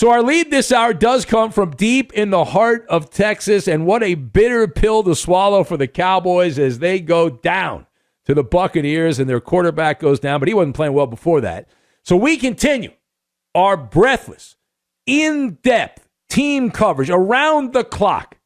So our lead this hour does come from deep in the heart of Texas, and what a bitter pill to swallow for the Cowboys as they go down to the Buccaneers and their quarterback goes down, but he wasn't playing well before that. So we continue our breathless, in-depth team coverage around the clock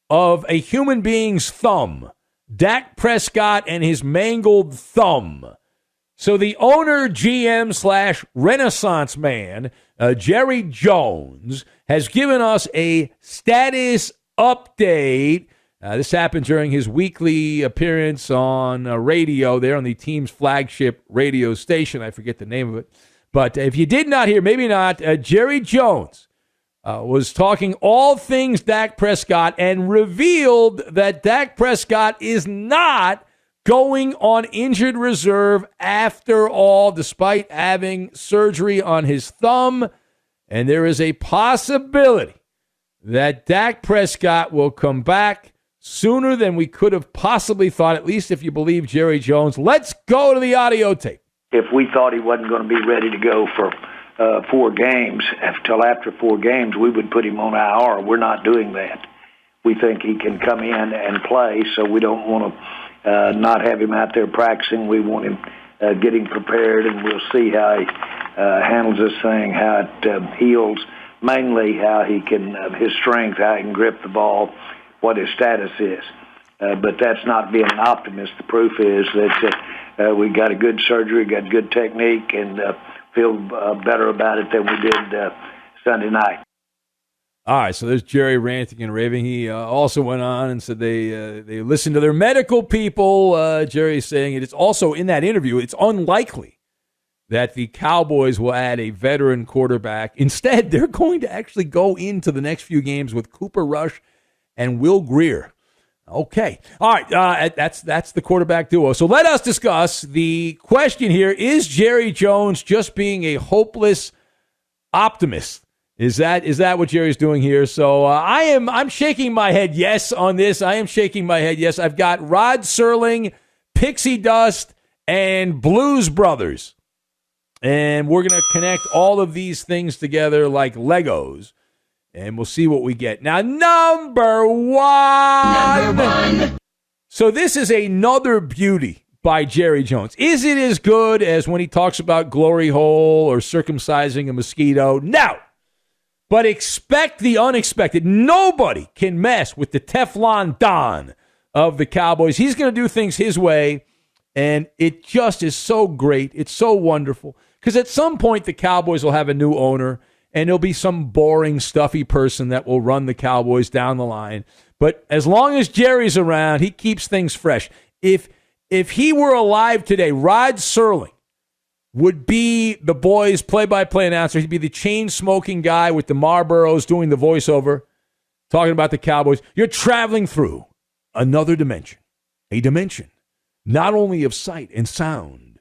of a human being's thumb, Dak Prescott and his mangled thumb. So the owner, GM / Renaissance man, Jerry Jones, has given us a status update. This happened during his weekly appearance on radio there on the team's flagship radio station. I forget the name of it. But if you did not hear, maybe not, Jerry Jones was talking all things Dak Prescott and revealed that Dak Prescott is not going on injured reserve after all, despite having surgery on his thumb. And there is a possibility that Dak Prescott will come back sooner than we could have possibly thought, at least if you believe Jerry Jones. Let's go to the audio tape. If we thought he wasn't going to be ready to go for 4 games, until after 4 games, we would put him on IR. We're not doing that. We think he can come in and play, so we don't want to not have him out there practicing. We want him getting prepared, and we'll see how he handles this thing, how it heals, mainly how he can, his strength, how he can grip the ball, what his status is. But that's not being an optimist. The proof is that we got a good surgery, got good technique, and feel better about it than we did Sunday night. All right, so there's Jerry ranting and raving. He also went on and said they listened to their medical people. Jerry's saying it is also in that interview, it's unlikely that the Cowboys will add a veteran quarterback. Instead, they're going to actually go into the next few games with Cooper Rush and Will Grier. Okay. All right, that's the quarterback duo. So let us discuss the question here. Is Jerry Jones just being a hopeless optimist? Is that what Jerry's doing here? So I'm shaking my head yes on this. I am shaking my head yes. I've got Rod Serling, Pixie Dust, and Blues Brothers. And we're going to connect all of these things together like Legos. And we'll see what we get. Now, number one. So this is another beauty by Jerry Jones. Is it as good as when he talks about glory hole or circumcising a mosquito? No. But expect the unexpected. Nobody can mess with the Teflon Don of the Cowboys. He's going to do things his way, and it just is so great. It's so wonderful. Because at some point, the Cowboys will have a new owner, and there'll be some boring, stuffy person that will run the Cowboys down the line. But as long as Jerry's around, he keeps things fresh. If he were alive today, Rod Serling would be the boys' play-by-play announcer. He'd be the chain-smoking guy with the Marlboros doing the voiceover, talking about the Cowboys. You're traveling through another dimension, a dimension not only of sight and sound,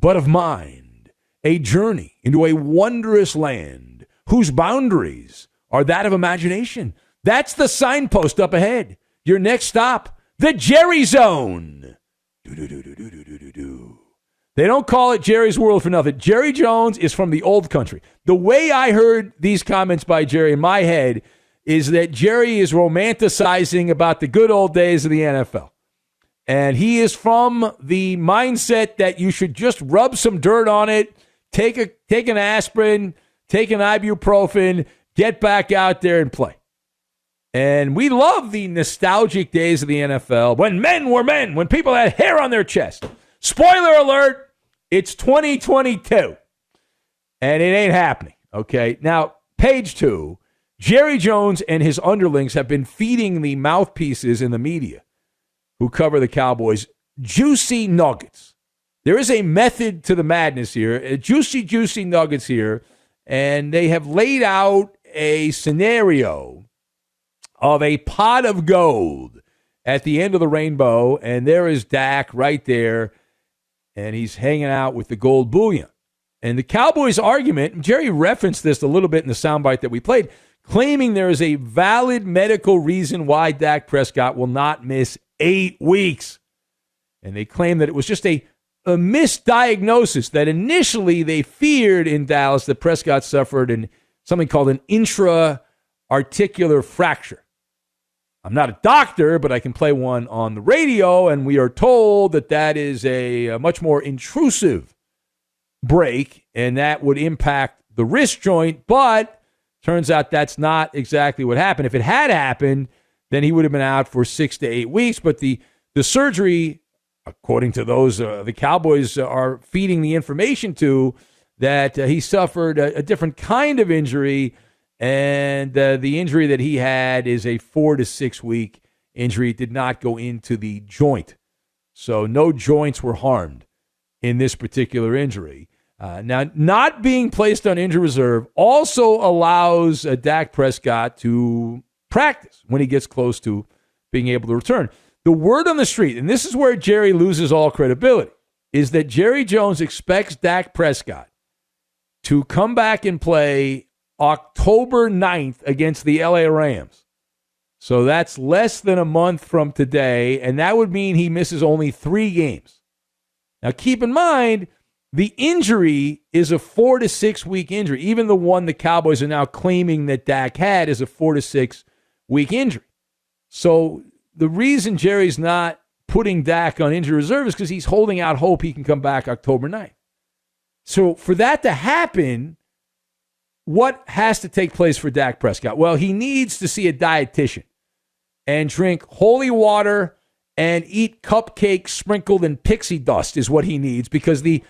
but of mind, a journey into a wondrous land whose boundaries are that of imagination. That's the signpost up ahead. Your next stop, the Jerry Zone. Do-do-do-do-do-do-do-do. They don't call it Jerry's World for nothing. Jerry Jones is from the old country. The way I heard these comments by Jerry in my head is that Jerry is romanticizing about the good old days of the NFL. And he is from the mindset that you should just rub some dirt on it, take an aspirin, take an ibuprofen, get back out there and play. And we love the nostalgic days of the NFL when men were men, when people had hair on their chest. Spoiler alert, it's 2022, and it ain't happening, okay? Now, page 2, Jerry Jones and his underlings have been feeding the mouthpieces in the media who cover the Cowboys juicy nuggets. There is a method to the madness here, juicy nuggets here, and they have laid out a scenario of a pot of gold at the end of the rainbow, and there is Dak right there, and he's hanging out with the gold bullion. And the Cowboys' argument, Jerry referenced this a little bit in the soundbite that we played, claiming there is a valid medical reason why Dak Prescott will not miss 8 weeks. And they claim that it was just a misdiagnosis, that initially they feared in Dallas that Prescott suffered an something called an intra-articular fracture. I'm not a doctor, but I can play one on the radio, and we are told that that is a much more intrusive break, and that would impact the wrist joint, but turns out that's not exactly what happened. If it had happened, then he would have been out for 6 to 8 weeks, but the surgery, according to those the Cowboys are feeding the information to, that he suffered a different kind of injury, and the injury that he had is a 4 to 6 week injury. It did not go into the joint. So no joints were harmed in this particular injury. Now, not being placed on injury reserve also allows Dak Prescott to practice when he gets close to being able to return. The word on the street, and this is where Jerry loses all credibility, is that Jerry Jones expects Dak Prescott to come back and play October 9th against the LA Rams. So that's less than a month from today, and that would mean he misses only 3 games. Now, keep in mind, the injury is a 4 to 6 week injury. Even the one the Cowboys are now claiming that Dak had is a 4 to 6 week injury. So the reason Jerry's not putting Dak on injury reserve is because he's holding out hope he can come back October 9th. So for that to happen, what has to take place for Dak Prescott? Well, he needs to see a dietitian and drink holy water and eat cupcakes sprinkled in pixie dust is what he needs, because the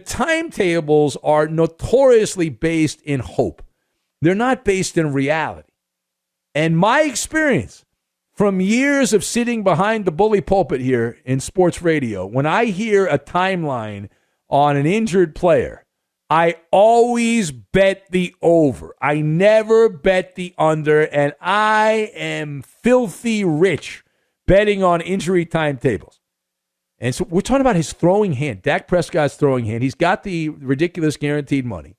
timetables are notoriously based in hope. They're not based in reality. And my experience from years of sitting behind the bully pulpit here in sports radio, when I hear a timeline on an injured player, I always bet the over. I never bet the under, and I am filthy rich betting on injury timetables. And so we're talking about his throwing hand, Dak Prescott's throwing hand. He's got the ridiculous guaranteed money,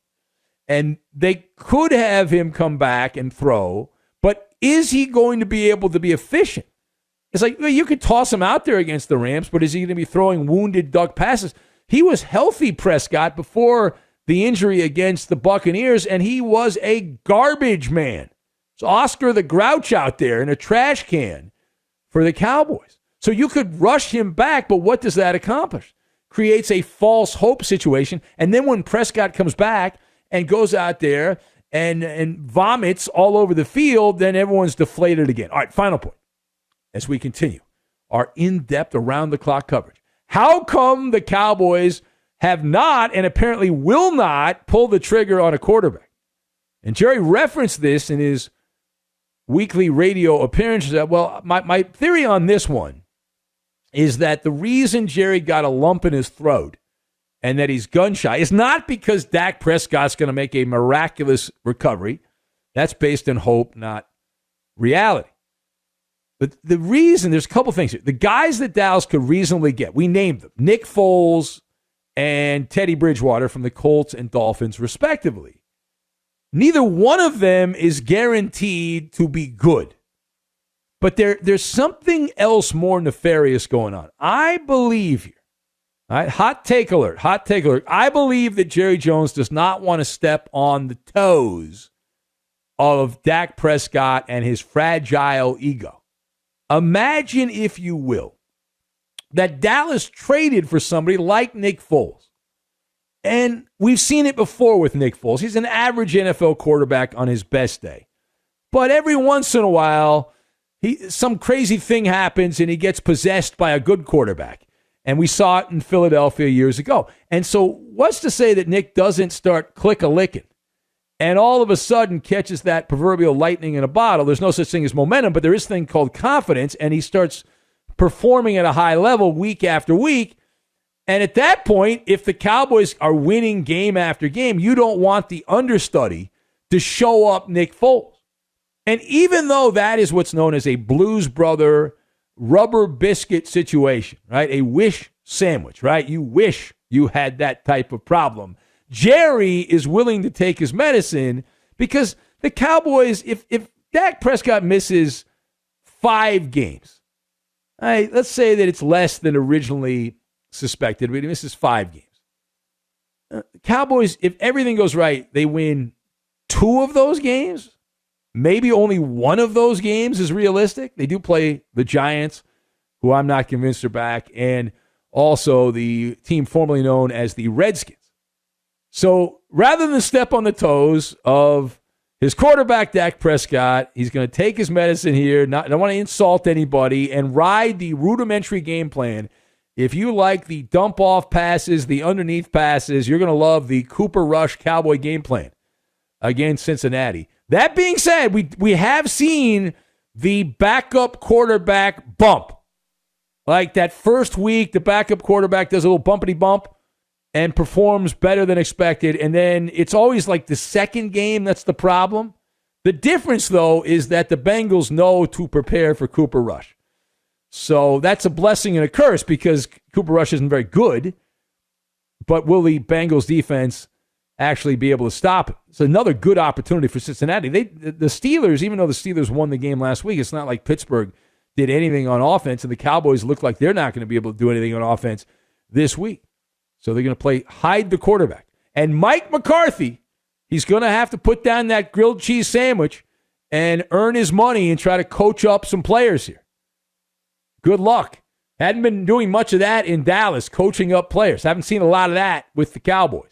and they could have him come back and throw, but is he going to be able to be efficient? It's like, well, you could toss him out there against the Rams, but is he going to be throwing wounded duck passes? He was healthy, Prescott, before the injury against the Buccaneers, and he was a garbage man. It's Oscar the Grouch out there in a trash can for the Cowboys. So you could rush him back, but what does that accomplish? Creates a false hope situation, and then when Prescott comes back and goes out there and vomits all over the field, then everyone's deflated again. All right, final point as we continue our in-depth, around-the-clock coverage. How come the Cowboys have not, and apparently will not, pull the trigger on a quarterback? And Jerry referenced this in his weekly radio appearances. Well, my theory on this one is that the reason Jerry got a lump in his throat and that he's gun-shy is not because Dak Prescott's going to make a miraculous recovery. That's based in hope, not reality. But the reason, there's a couple things here. The guys that Dallas could reasonably get, we named them, Nick Foles and Teddy Bridgewater from the Colts and Dolphins, respectively. Neither one of them is guaranteed to be good. But there's something else more nefarious going on. I believe here, all right, hot take alert. I believe that Jerry Jones does not want to step on the toes of Dak Prescott and his fragile ego. Imagine, if you will, that Dallas traded for somebody like Nick Foles. And we've seen it before with Nick Foles. He's an average NFL quarterback on his best day. But every once in a while, some crazy thing happens and he gets possessed by a good quarterback. And we saw it in Philadelphia years ago. And so what's to say that Nick doesn't start click-a-licking and all of a sudden catches that proverbial lightning in a bottle? There's no such thing as momentum, but there is a thing called confidence, and he starts performing at a high level week after week. And at that point, if the Cowboys are winning game after game, you don't want the understudy to show up Nick Foles. And even though that is what's known as a Blues Brother rubber biscuit situation, right? A wish sandwich, right? You wish you had that type of problem. Jerry is willing to take his medicine because the Cowboys, if Dak Prescott misses 5 games, all right, let's say that it's less than originally suspected, but he misses 5 games. Cowboys, if everything goes right, they win 2 of those games, maybe only 1 of those games is realistic. They do play the Giants, who I'm not convinced are back, and also the team formerly known as the Redskins. So rather than step on the toes of his quarterback, Dak Prescott, he's going to take his medicine here, don't want to insult anybody, and ride the rudimentary game plan. If you like the dump-off passes, the underneath passes, you're going to love the Cooper Rush Cowboy game plan against Cincinnati. That being said, we have seen the backup quarterback bump. Like that first week, the backup quarterback does a little bumpity bump and performs better than expected. And then it's always like the second game that's the problem. The difference, though, is that the Bengals know to prepare for Cooper Rush. So that's a blessing and a curse because Cooper Rush isn't very good. But will the Bengals defense actually be able to stop it? It's another good opportunity for Cincinnati. The Steelers, even though the Steelers won the game last week, it's not like Pittsburgh did anything on offense, and the Cowboys look like they're not going to be able to do anything on offense this week. So they're going to hide the quarterback. And Mike McCarthy, he's going to have to put down that grilled cheese sandwich and earn his money and try to coach up some players here. Good luck. Hadn't been doing much of that in Dallas, coaching up players. Haven't seen a lot of that with the Cowboys.